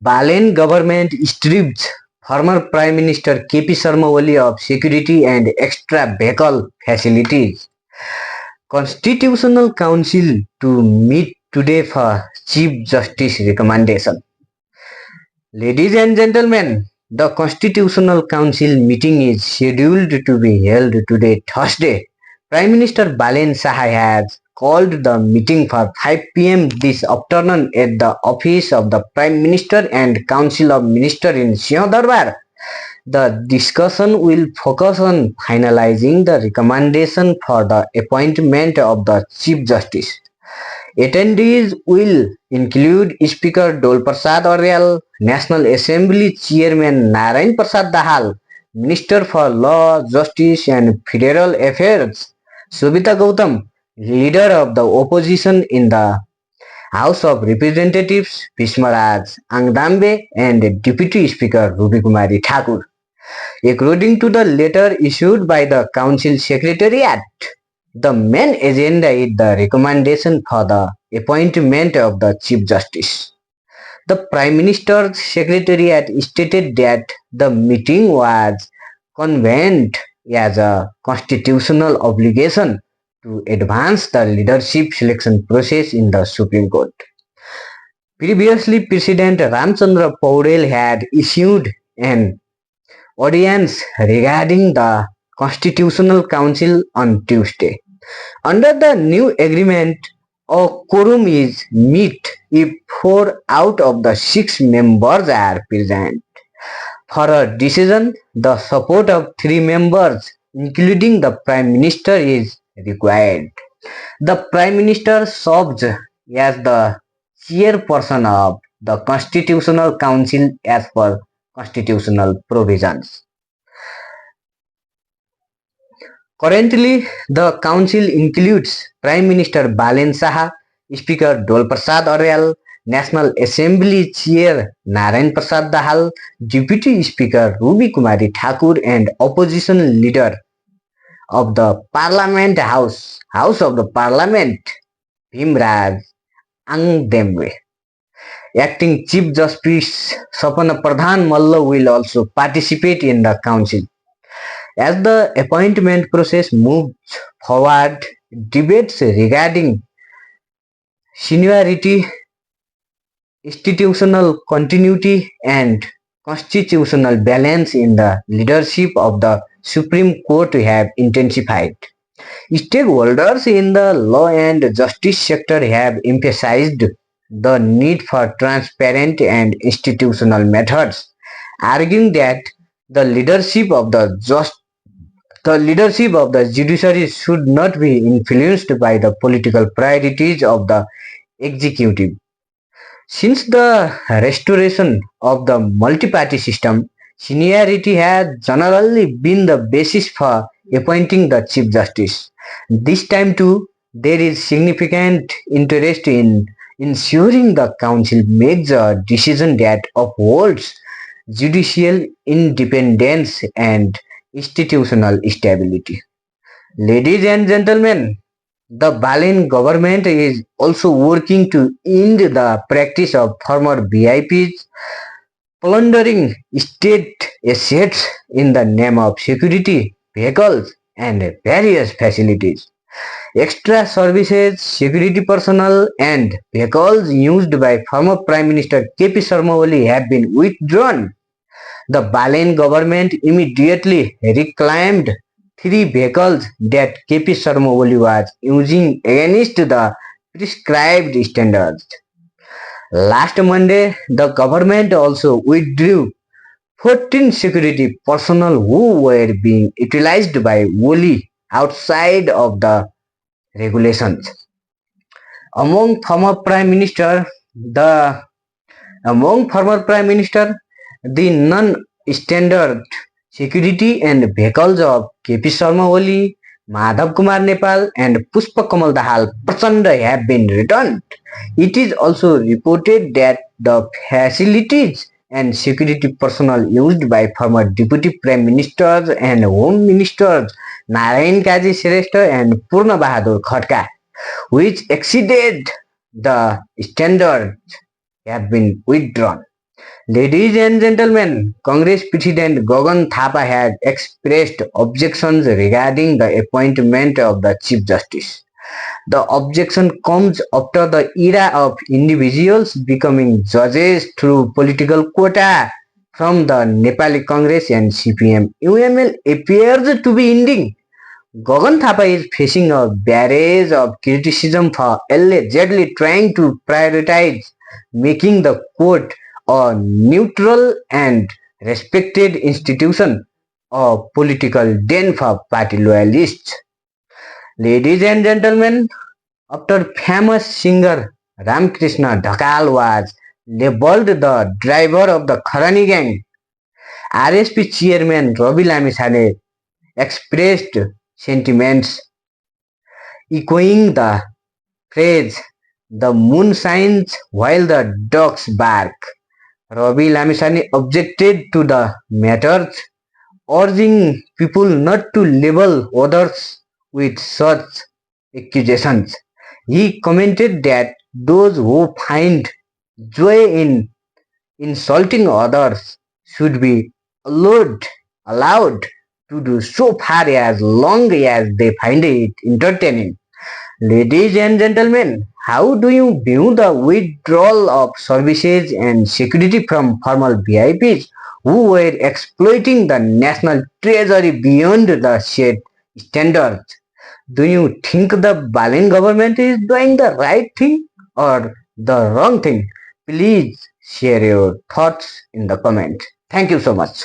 Balen government stripped former Prime Minister KP Sharma Oli of security and extra vehicle facilities. Constitutional Council to meet today for Chief Justice recommendation. Ladies and gentlemen, the Constitutional Council meeting is scheduled to be held today, Thursday. Prime Minister Balen Saha has called the meeting for 5 p.m. this afternoon at the office of the Prime Minister and Council of Ministers in Siadarbar. The discussion will focus on finalizing the recommendation for the appointment of the Chief Justice. Attendees will include Speaker Dol Prasad Aurel, National Assembly Chairman Narayan Prasad Dahal, Minister for Law, Justice and Federal Affairs Subita Gautam, Leader of the Opposition in the House of Representatives Bhishmaraj Angdambe and Deputy Speaker Ruby Kumari Thakur. According to the letter issued by the Council Secretariat, the main agenda is the recommendation for the appointment of the Chief Justice. The Prime Minister's Secretariat stated that the meeting was convened as a constitutional obligation to advance the leadership selection process in the Supreme Court. Previously, President Ramchandra Paurel had issued an audience regarding the Constitutional Council on Tuesday. Under the new agreement, a quorum is met if 4 out of the 6 members are present. For a decision, the support of 3 members, including the Prime Minister, is required. The Prime Minister serves as the chairperson of the Constitutional Council as per constitutional provisions. Currently, the council includes Prime Minister Balen Saha, Speaker Dol Prasad Aurel, National Assembly Chair Narayan Prasad Dahal, Deputy Speaker Ruby Kumari Thakur and Opposition Leader of the Parliament House of the Parliament Bhimraj Angdemwe. Acting Chief Justice Sapana Pradhan Malla will also participate in the council. As the appointment process moves forward, debates regarding seniority, institutional continuity, and constitutional balance in the leadership of the Supreme Court have intensified. Stakeholders in the law and justice sector have emphasized the need for transparent and institutional methods, arguing that the leadership of the judiciary should not be influenced by the political priorities of the executive. Since the restoration of the multi-party system, seniority has generally been the basis for appointing the Chief Justice. This time too, there is significant interest in ensuring the Council makes a decision that upholds judicial independence and institutional stability. Ladies and gentlemen, the Balen government is also working to end the practice of former VIPs plundering state assets in the name of security, vehicles, and various facilities. Extra services, security personnel, and vehicles used by former Prime Minister KP Sharma Oli have been withdrawn. The Balen government immediately reclaimed 3 vehicles that KP Sharma Oli was using against the prescribed standards. Last Monday, the government also withdrew 14 security personnel who were being utilized by Oli outside of the regulations. Among former Prime Minister, the the non-standard security and vehicles of KP Sharma Oli, Madhav Kumar Nepal and Pushpa Kamal Dahal Prachanda have been returned. It is also reported that the facilities and security personnel used by former Deputy Prime Ministers and Home Ministers Narayan Kaji Shrestha and Purna Bahadur Khatka, which exceeded the standards, have been withdrawn. Ladies and gentlemen, Congress President Gagan Thapa had expressed objections regarding the appointment of the Chief Justice. The objection comes after the era of individuals becoming judges through political quota from the Nepali Congress and CPM. UML appears to be ending. Gagan Thapa is facing a barrage of criticism for allegedly trying to prioritize making the court a neutral and respected institution, a political den for party loyalists. Ladies and gentlemen, after famous singer Ramkrishna Dhakal was labeled the driver of the Kharani gang, RSP chairman Ravi Lamisane expressed sentiments echoing the phrase, the moon shines while the dogs bark. Ravi Lamisani objected to the matters, urging people not to label others with such accusations. He commented that those who find joy in insulting others should be allowed, allowed to do so far as long as they find it entertaining. Ladies and gentlemen, how do you view the withdrawal of services and security from formal VIPs who were exploiting the national treasury beyond the set standards? Do you think the Balin government is doing the right thing or the wrong thing? Please share your thoughts in the comment. Thank you so much.